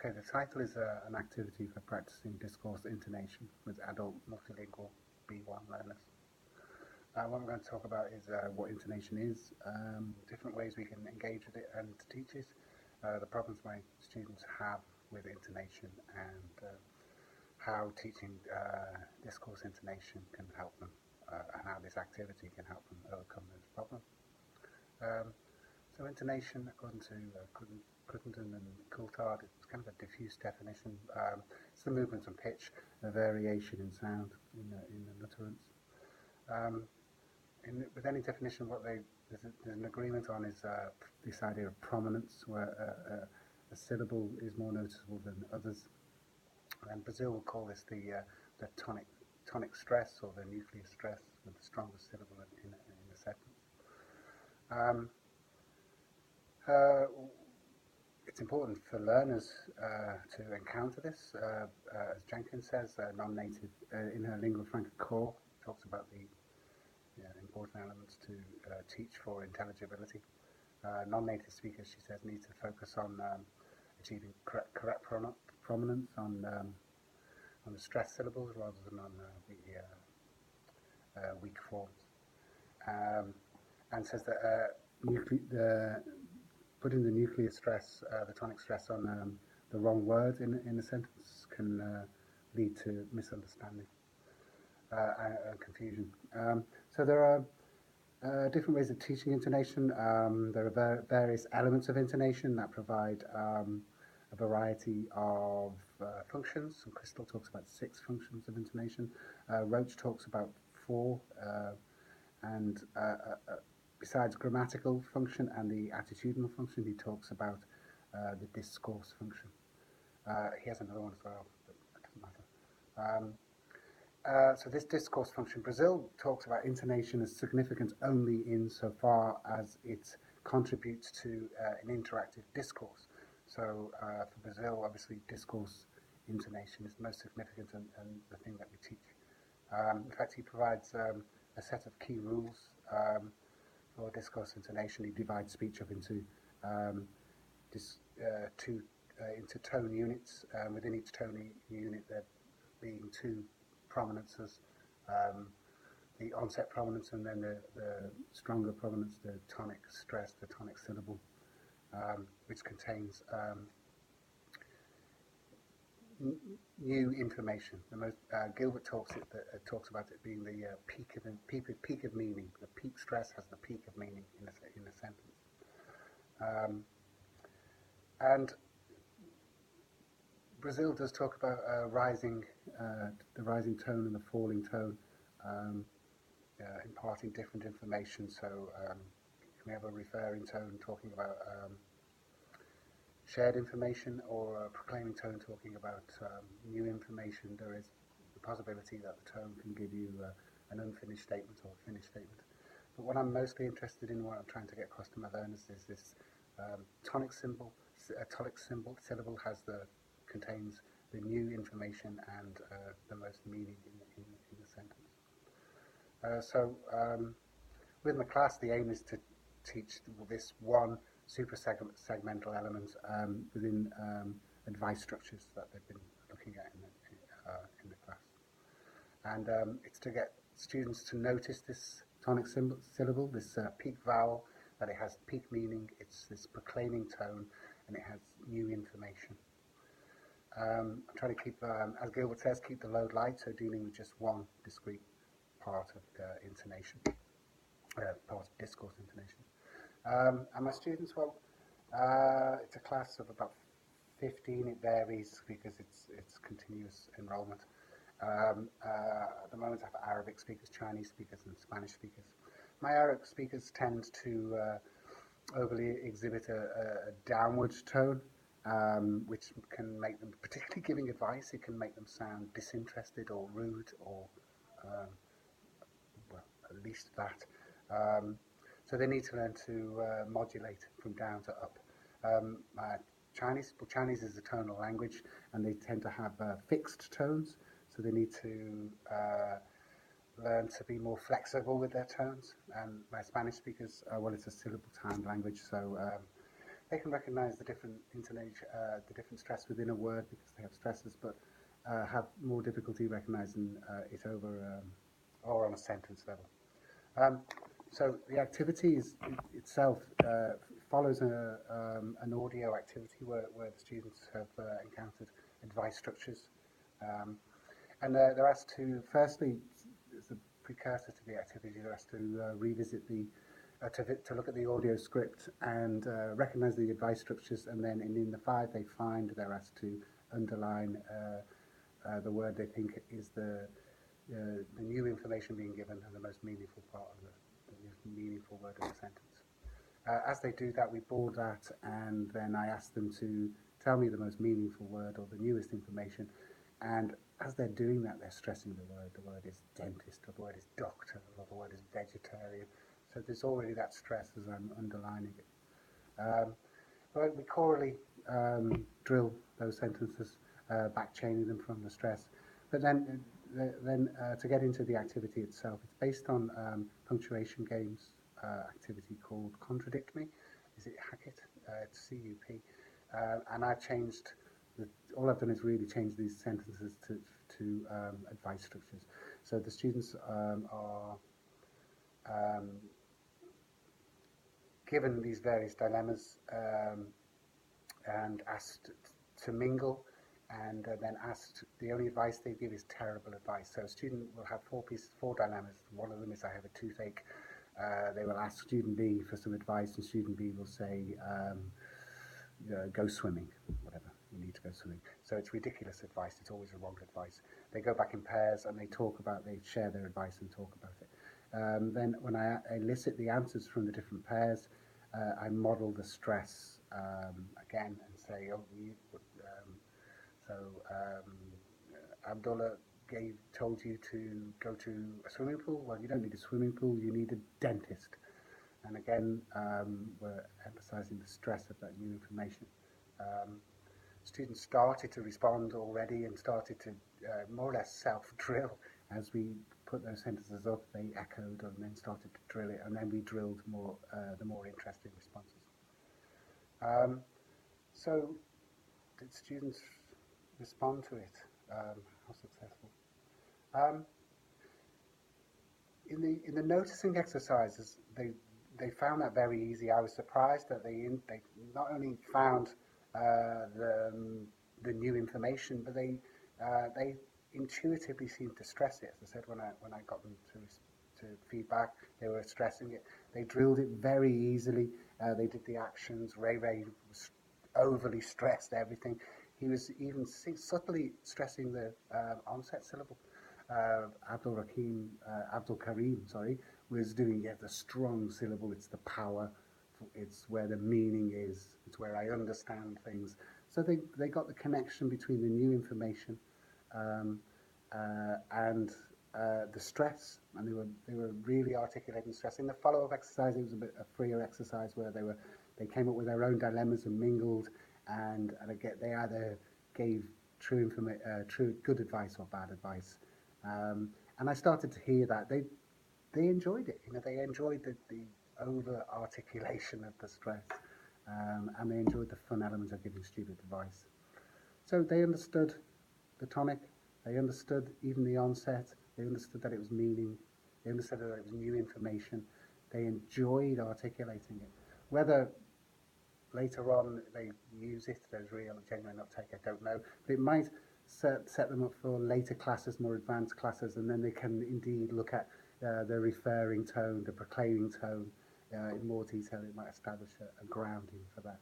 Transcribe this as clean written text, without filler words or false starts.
Okay, the title is an activity for practicing discourse intonation with adult multilingual B1 learners. What I'm going to talk about is what intonation is, different ways we can engage with it and teach it, the problems my students have with intonation, and how teaching discourse intonation can help them, and how this activity can help them overcome those problems. So intonation, according to Crittenden and Coulthard, it's kind of a diffuse definition. It's the movement and pitch, a variation in sound, in an utterance. With any definition, there's an agreement on is this idea of prominence, where a syllable is more noticeable than others. And Brazil will call this the tonic stress, or the nuclear stress, with the strongest syllable in a sentence. It's important for learners to encounter this. As Jenkins says, non-native, in her lingua franca core, talks about the important elements to teach for intelligibility. Non-native speakers, she says, need to focus on achieving correct prominence on the stressed syllables rather than on the weak forms. And says that putting the nuclear stress, the tonic stress on the wrong word in a sentence can lead to misunderstanding and confusion. So there are different ways of teaching intonation. There are various elements of intonation that provide a variety of functions. And Crystal talks about 6 functions of intonation. Roach talks about 4, and besides grammatical function and the attitudinal function, he talks about the discourse function. He has another one as well, but that doesn't matter. So this discourse function, Brazil talks about intonation as significant only insofar as it contributes to an interactive discourse. So for Brazil, obviously, discourse intonation is most significant and the thing that we teach. In fact, he provides a set of key rules for discourse intonation. He divides speech up into into tone units. Within each tone unit, there being 2 prominences, the onset prominence and then the stronger prominence, the tonic stress, the tonic syllable, which contains new information. The most Gilbert talks about it being the peak of meaning. The peak stress has the peak of meaning in a sentence, and Brazil does talk about the rising tone and the falling tone, imparting different information. So we have a referring tone talking about shared information, or a proclaiming tone talking about new information. There is the possibility that the tone can give you an unfinished statement or a finished statement. But what I'm mostly interested in, what I'm trying to get across to my learners, is this tonic syllable contains the new information and the most meaning in the sentence. So within the class, the aim is to teach this one super segmental element within advice structures that they've been looking at in the class. And it's to get students to notice this tonic syllable, this peak vowel, that it has peak meaning, it's this proclaiming tone, and it has new information. I'm trying to keep, as Gilbert says, keep the load light, so dealing with just one discrete part of intonation, part of discourse intonation. And my students, well, it's a class of about 15. It varies because it's continuous enrollment. At the moment, I have Arabic speakers, Chinese speakers, and Spanish speakers. My Arabic speakers tend to overly exhibit a downward tone, which can make them, particularly giving advice, it can make them sound disinterested or rude, or well, at least that. So they need to learn to modulate from down to up. Chinese is a tonal language, and they tend to have fixed tones, so they need to learn to be more flexible with their tones. And my Spanish speakers, well, it's a syllable-timed language, so they can recognise the different intonation, the different stress within a word because they have stresses, but have more difficulty recognising it over or on a sentence level. So the activity itself follows an audio activity where the students have encountered advice structures. Um, and they're asked to, firstly, as a precursor to the activity, they're asked to revisit to look at the audio script and recognise the advice structures, and then in the 5 they find, they're asked to underline the word they think is the new information being given and the most meaningful part of the most meaningful word of the sentence. As they do that, we board that, and then I ask them to tell me the most meaningful word or the newest information. And as they're doing that, they're stressing the word. The word is dentist, or the word is doctor, or the word is vegetarian. So there's already that stress as I'm underlining it. But we chorally drill those sentences, back chaining them from the stress. But then to get into the activity itself, it's based on punctuation games activity called Contradict Me. Is it Hackett? It's CUP. And I've changed, all I've done is really change these sentences to advice structures. So the students are given these various dilemmas and asked to mingle, and then asked, the only advice they give is terrible advice. So a student will have 4 dilemmas. One of them is, I have a toothache. They will ask student B for some advice, and student B will say, go swimming, whatever, you need to go swimming. So it's ridiculous advice, it's always a wrong advice. They go back in pairs and they share their advice and talk about it. Then when I elicit the answers from the different pairs, I model the stress again and say, Abdullah told you to go to a swimming pool. Well, you don't need a swimming pool, you need a dentist. And again, we're emphasizing the stress of that new information. Students started to respond already and started to more or less self-drill. As we put those sentences up, they echoed and then started to drill it, and then we drilled the more interesting responses. So did students respond to it? How successful? In the noticing exercises, they found that very easy. I was surprised that they not only found the new information, but they intuitively seemed to stress it. As I said, when I got them to feedback, they were stressing it. They drilled it very easily. They did the actions. Ray was overly stressed everything. He was even subtly stressing the onset syllable. Abdul Karim, was doing the strong syllable. It's the power. It's where the meaning is. It's where I understand things. So they got the connection between the new information and the stress, and they were really articulating stress. In the follow-up exercise, it was a bit a freer exercise where they came up with their own dilemmas and mingled, and again they either gave true good advice or bad advice. And I started to hear that they enjoyed it. They enjoyed the over articulation of the stress, and they enjoyed the fun element of giving stupid advice. So they understood the tonic. They understood even the onset. They understood that it was meaning. They understood that it was new information. They enjoyed articulating it. Whether later on they use it, there's real genuine uptake, I don't know. But it might set them up for later classes, more advanced classes, and then they can indeed look at the referring tone, the proclaiming tone in more detail. It might establish a grounding for that.